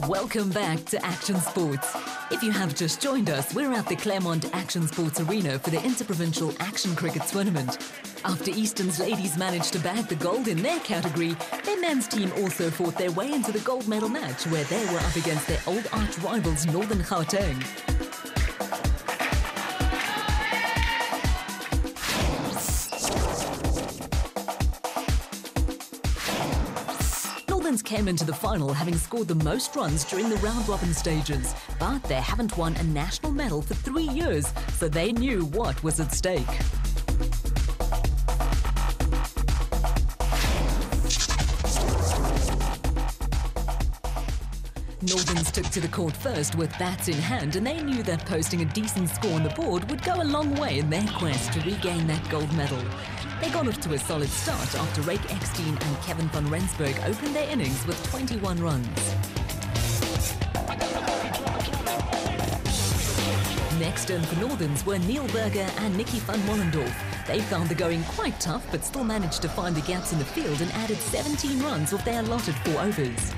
Welcome back to Action Sports. If you have just joined us, we're at the Claremont Action Sports Arena for the Interprovincial Action Cricket Tournament. After Eastern's ladies managed to bag the gold in their category, their men's team also fought their way into the gold medal match where they were up against their old arch rivals Northern Gauteng. Northerns came into the final having scored the most runs during the round-robin stages, but they haven't won a national medal for 3 years, so they knew what was at stake. Northerns took to the court first with bats in hand, and they knew that posting a decent score on the board would go a long way in their quest to regain that gold medal. They got off to a solid start after Rake Eckstein and Kevin van Rensburg opened their innings with 21 runs. Next in for Northerns were Neil Berger and Nikki van Mollendorf. They found the going quite tough but still managed to find the gaps in the field and added 17 runs off their allotted 4 overs.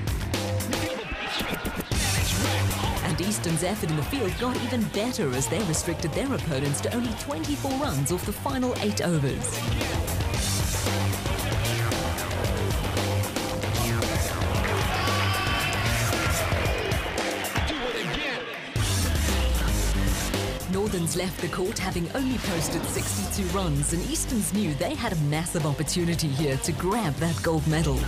And Eastern's effort in the field got even better as they restricted their opponents to only 24 runs off the final 8 overs. Northerns left the court having only posted 62 runs, and Eastern's knew they had a massive opportunity here to grab that gold medal.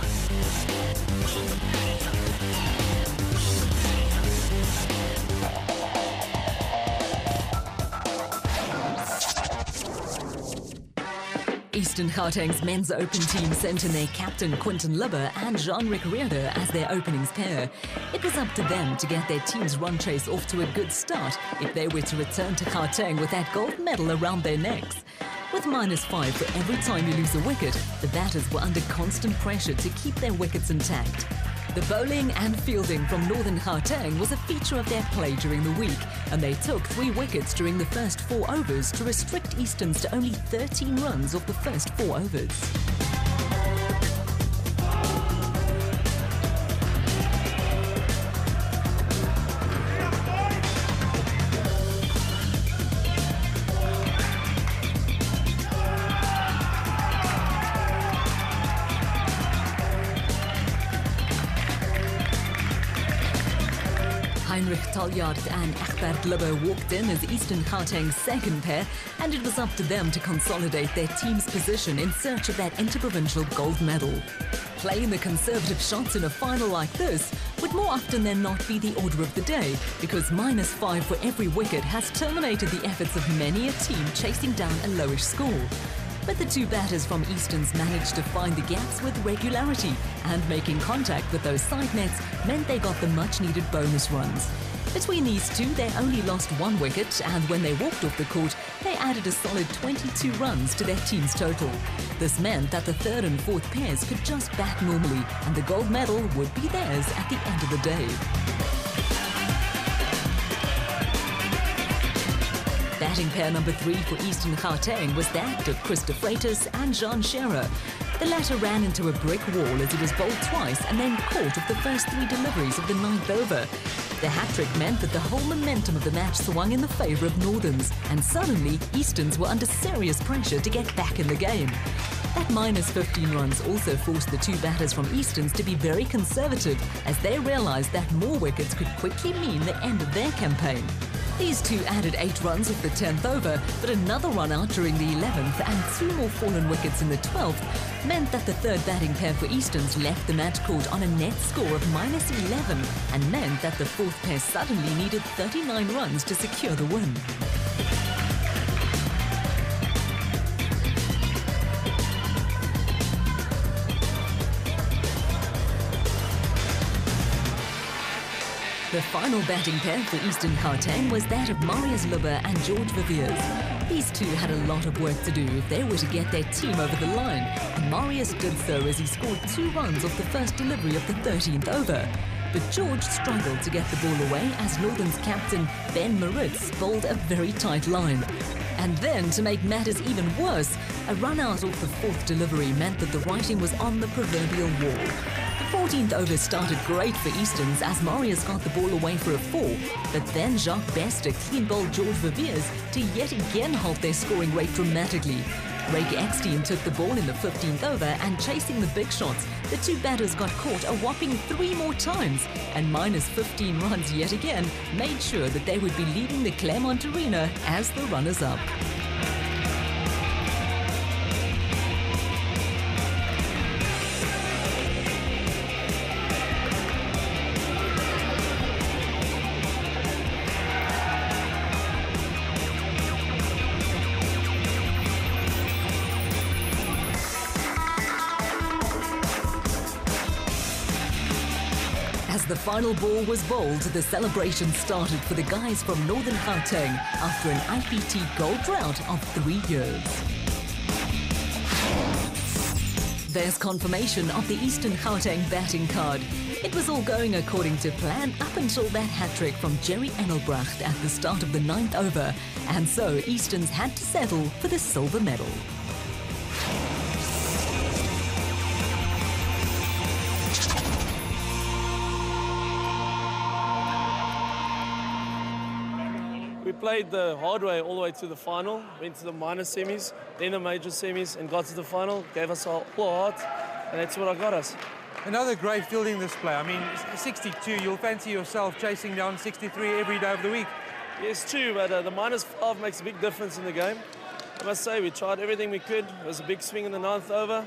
Eastern Gauteng's men's open team sent in their captain Quinton Libber and Jean-Ric Reeder as their openings pair. It was up to them to get their team's run chase off to a good start if they were to return to Gauteng with that gold medal around their necks. With -5 for every time you lose a wicket, the batters were under constant pressure to keep their wickets intact. The bowling and fielding from Northern Gauteng was a feature of their play during the week, and they took 3 wickets during the first 4 overs to restrict Easterns to only 13 runs off the first 4 overs. Heinrich Taljaard and Egbert Libber walked in as Eastern Gauteng's second pair, and it was up to them to consolidate their team's position in search of that interprovincial gold medal. Playing the conservative shots in a final like this would more often than not be the order of the day, because -5 for every wicket has terminated the efforts of many a team chasing down a lowish score. But the 2 batters from Easterns managed to find the gaps with regularity, and making contact with those side nets meant they got the much-needed bonus runs. Between these 2, they only lost 1 wicket, and when they walked off the court, they added a solid 22 runs to their team's total. This meant that the 3rd and 4th pairs could just bat normally, and the gold medal would be theirs at the end of the day. Batting pair number 3 for Eastern Gauteng was that of Chris de Freitas and Jean Scherer. The latter ran into a brick wall as he was bowled twice and then caught of the first 3 deliveries of the 9th over. The hat-trick meant that the whole momentum of the match swung in the favour of Northerns, and suddenly Easterns were under serious pressure to get back in the game. That -15 runs also forced the 2 batters from Easterns to be very conservative, as they realised that more wickets could quickly mean the end of their campaign. These 2 added 8 runs of the 10th over, but another run out during the 11th and 2 more fallen wickets in the 12th meant that the 3rd batting pair for Easterns left the match court on a net score of -11, and meant that the 4th pair suddenly needed 39 runs to secure the win. The final batting pair for Eastern Gauteng was that of Marius Libber and George Viviers. These 2 had a lot of work to do if they were to get their team over the line, and Marius did so as he scored 2 runs off the first delivery of the 13th over. But George struggled to get the ball away as Northern's captain Ben Maritz bowled a very tight line. And then, to make matters even worse, a run out off the fourth delivery meant that the writing was on the proverbial wall. The 14th over started great for Easterns as Marius got the ball away for a 4, but then Jacques Bester clean bowled George Verveers to yet again halt their scoring rate dramatically. Rake Eckstein took the ball in the 15th over and chasing the big shots, the two batters got caught a whopping 3 more times and minus 15 runs yet again made sure that they would be leaving the Claremont Arena as the runners-up. As the final ball was bowled, the celebration started for the guys from Northern Gauteng after an IPT gold drought of 3 years. There's confirmation of the Eastern Gauteng batting card. It was all going according to plan up until that hat-trick from Jerry Engelbrecht at the start of the 9th over, and so Easterns had to settle for the silver medal. We played the hard way all the way to the final, went to the minor semis, then the major semis, and got to the final, gave us our heart, and that's what got us. Another great fielding display. I mean, 62, you'll fancy yourself chasing down 63 every day of the week. Yes, true, but the -5 makes a big difference in the game. I must say, we tried everything we could. It was a big swing in the 9th over,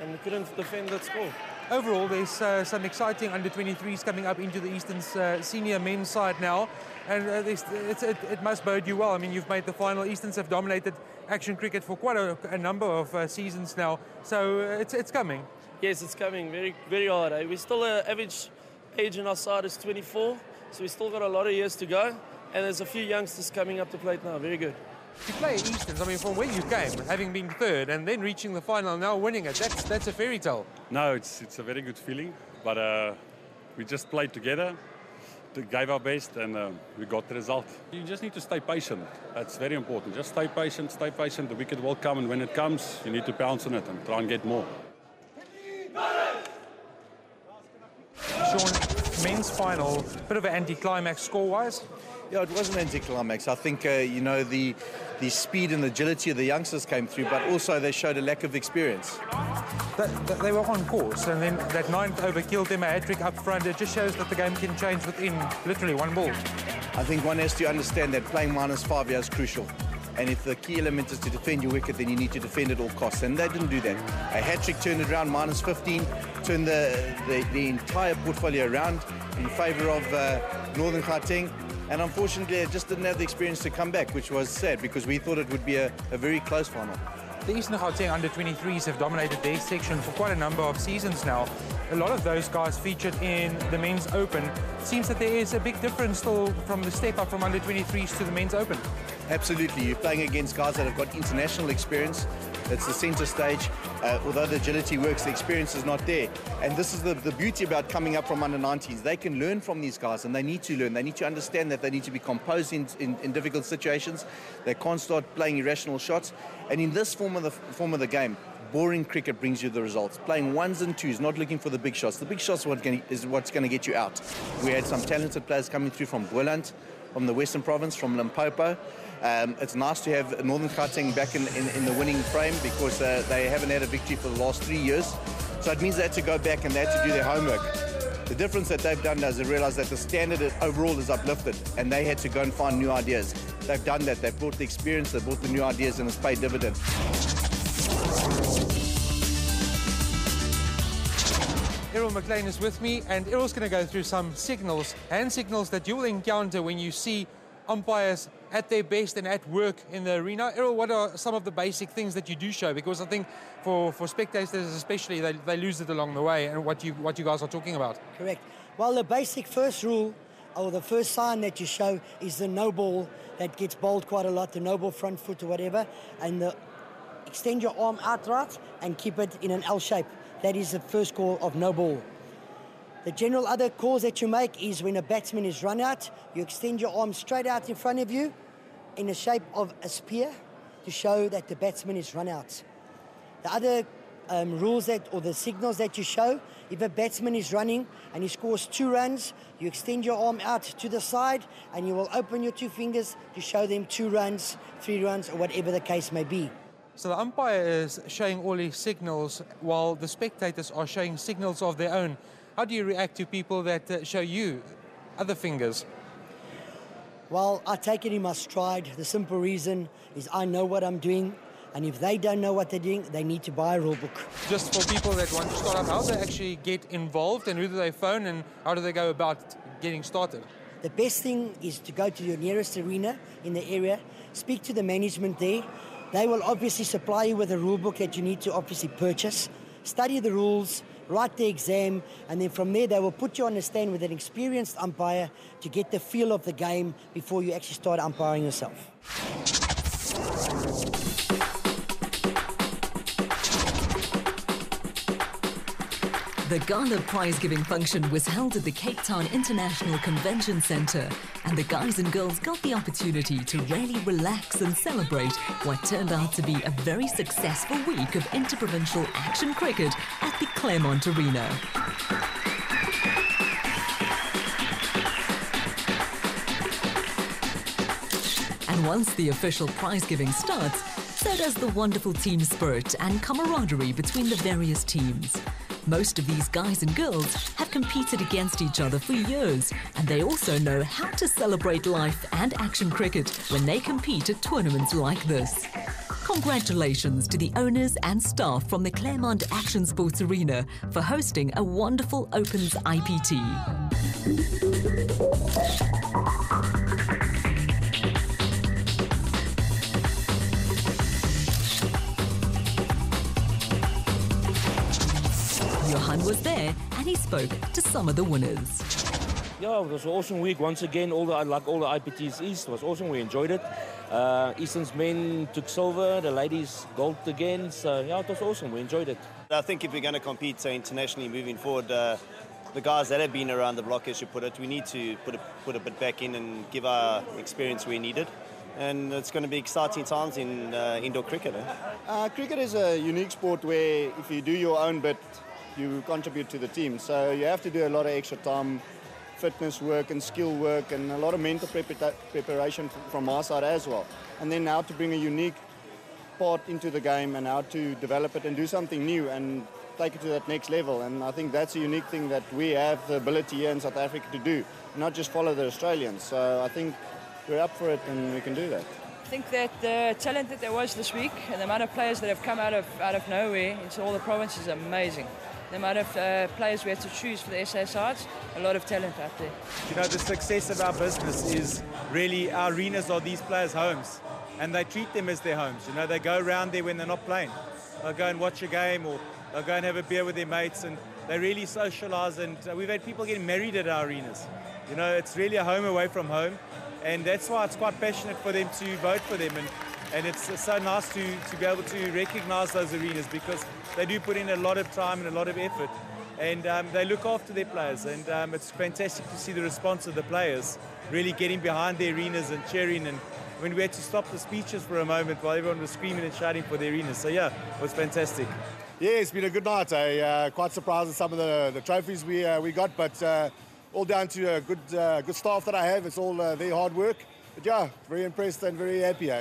and we couldn't defend that score. Overall, there's some exciting under-23s coming up into the Eastern's senior men's side now, and it must bode you well. I mean, you've made the final. Easterns have dominated action cricket for quite a number of seasons now, so it's coming. Yes, it's coming very, very hard. We still average age in our side is 24, so we still got a lot of years to go, and there's a few youngsters coming up to plate now. Very good. To play Easterns, I mean, from where you came, having been third and then reaching the final, now winning it, that's a fairy tale. No, it's a very good feeling, but we just played together, gave our best, and we got the result. You just need to stay patient. That's very important. Just stay patient, the wicket will come, and when it comes, you need to pounce on it and try and get more. Sean, men's final, bit of an anticlimax score-wise. Yeah, it was an anticlimax. I think, you know, the speed and agility of the youngsters came through, but also they showed a lack of experience. They were on course, and then that 9th over killed them, a hat-trick up front. It just shows that the game can change within literally one ball. I think one has to understand that playing -5 here is crucial. And if the key element is to defend your wicket, then you need to defend at all costs. And they didn't do that. A hat-trick turned it around, -15, turned the entire portfolio around in favour of Northern Gauteng. And unfortunately, they just didn't have the experience to come back, which was sad because we thought it would be a very close final. The Eastern Gauteng under-23s have dominated their section for quite a number of seasons now. A lot of those guys featured in the Men's Open. It seems that there is a big difference still from the step up from under-23s to the Men's Open. Absolutely. You're playing against guys that have got international experience. It's the centre stage. Although the agility works, the experience is not there. And this is the beauty about coming up from under-19s. They can learn from these guys, and they need to learn. They need to understand that they need to be composed in difficult situations. They can't start playing irrational shots. And in this form of the game, boring cricket brings you the results. Playing 1s and 2s, not looking for the big shots. The big shots is what's going to get you out. We had some talented players coming through from Boland, from the Western Province, from Limpopo. It's nice to have Northern Gauteng back in the winning frame because they haven't had a victory for the last 3 years. So it means they had to go back and they had to do their homework. The difference that they've done is they realise that the standard overall is uplifted and they had to go and find new ideas. They've done that. They've brought the experience, they've brought the new ideas, and it's paid dividends. Errol McLean is with me, and Errol's going to go through some signals, hand signals that you will encounter when you see umpires at their best and at work in the arena. Errol, what are some of the basic things that you do show? Because I think for spectators especially, they lose it along the way, and what you guys are talking about. Correct. Well, the basic first rule, or the first sign that you show, is the no ball that gets bowled quite a lot, the no ball front foot or whatever, and extend your arm outright and keep it in an L shape. That is the first call of no ball. The general other calls that you make is when a batsman is run out, you extend your arm straight out in front of you, in the shape of a spear to show that the batsman is run out. The other rules or the signals that you show, if a batsman is running and he scores 2 runs, you extend your arm out to the side and you will open your 2 fingers to show them 2 runs, 3 runs, or whatever the case may be. So the umpire is showing all these signals while the spectators are showing signals of their own. How do you react to people that show you other fingers? Well, I take it in my stride. The simple reason is I know what I'm doing, and if they don't know what they're doing, they need to buy a rule book. Just for people that want to start up, how do they actually get involved, and who do they phone, and how do they go about getting started? The best thing is to go to your nearest arena in the area, speak to the management there. They will obviously supply you with a rule book that you need to obviously purchase, study the rules, write the exam, and then from there they will put you on the stand with an experienced umpire to get the feel of the game before you actually start umpiring yourself. The gala prize-giving function was held at the Cape Town International Convention Centre, and the guys and girls got the opportunity to really relax and celebrate what turned out to be a very successful week of interprovincial action cricket at the Claremont Arena. And once the official prize-giving starts, so does the wonderful team spirit and camaraderie between the various teams. Most of these guys and girls have competed against each other for years, and they also know how to celebrate life and action cricket when they compete at tournaments like this. Congratulations to the owners and staff from the Claremont Action Sports Arena for hosting a wonderful Opens IPT. Johan was there and he spoke to some of the winners. Yeah, it was an awesome week. Once again, all the IPTs East was awesome. We enjoyed it. Eastern's men took silver, the ladies gold again. So yeah, it was awesome. We enjoyed it. I think if we're going to compete internationally moving forward, the guys that have been around the block, as you put it, we need to put a bit back in and give our experience where needed. And it's going to be exciting times in indoor cricket. Cricket is a unique sport where if you do your own bit, you contribute to the team. So you have to do a lot of extra time, fitness work and skill work, and a lot of mental preparation from our side as well. And then how to bring a unique part into the game and how to develop it and do something new and take it to that next level. And I think that's a unique thing that we have the ability here in South Africa to do, not just follow the Australians. So I think we're up for it and we can do that. I think that the talent that there was this week and the amount of players that have come out of nowhere into all the provinces is amazing. The amount of players we had to choose for the SA sides, a lot of talent out there. You know, the success of our business is really our arenas are these players' homes, and they treat them as their homes. You know, they go around there when they're not playing. They'll go and watch a game, or they'll go and have a beer with their mates, and they really socialise. And we've had people getting married at our arenas. You know, it's really a home away from home, and that's why it's quite passionate for them to vote for them. And it's so nice to be able to recognise those arenas, because they do put in a lot of time and a lot of effort, and they look after their players, and it's fantastic to see the response of the players really getting behind their arenas and cheering. And when we had to stop the speeches for a moment while everyone was screaming and shouting for their arenas. So yeah, it was fantastic. Yeah, it's been a good night. Quite surprised at some of the trophies we got, but all down to a good staff that I have. It's all their hard work. But yeah, very impressed and very happy.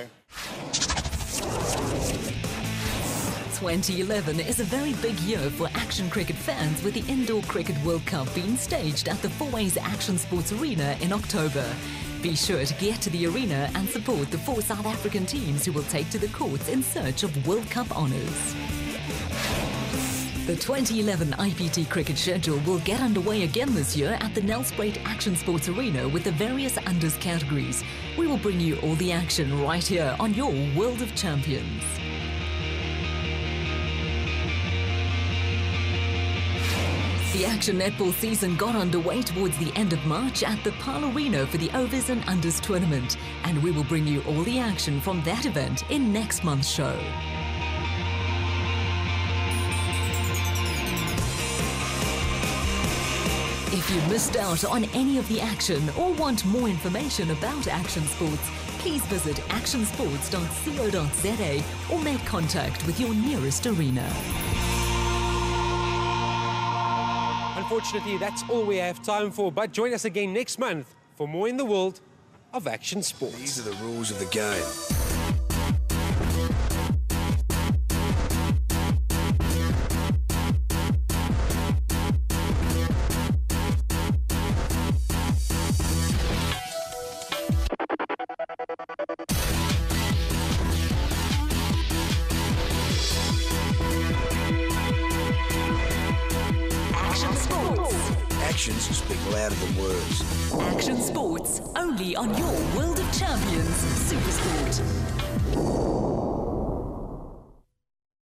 2011 is a very big year for action cricket fans, with the Indoor Cricket World Cup being staged at the Fourways Action Sports Arena in October. Be sure to get to the arena and support the 4 South African teams who will take to the courts in search of World Cup honours. The 2011 IPT cricket schedule will get underway again this year at the Nelspruit Action Sports Arena with the various unders categories. We will bring you all the action right here on your World of Champions. The Action Netball season got underway towards the end of March at the Paarl Arena for the Overs and Unders tournament, and we will bring you all the action from that event in next month's show. If you missed out on any of the action or want more information about action sports, please visit actionsports.co.za or make contact with your nearest arena. Unfortunately, that's all we have time for, but join us again next month for more in the world of action sports. These are the rules of the game. Actions speak louder than words. Action Sports, only on your World of Champions Supersport.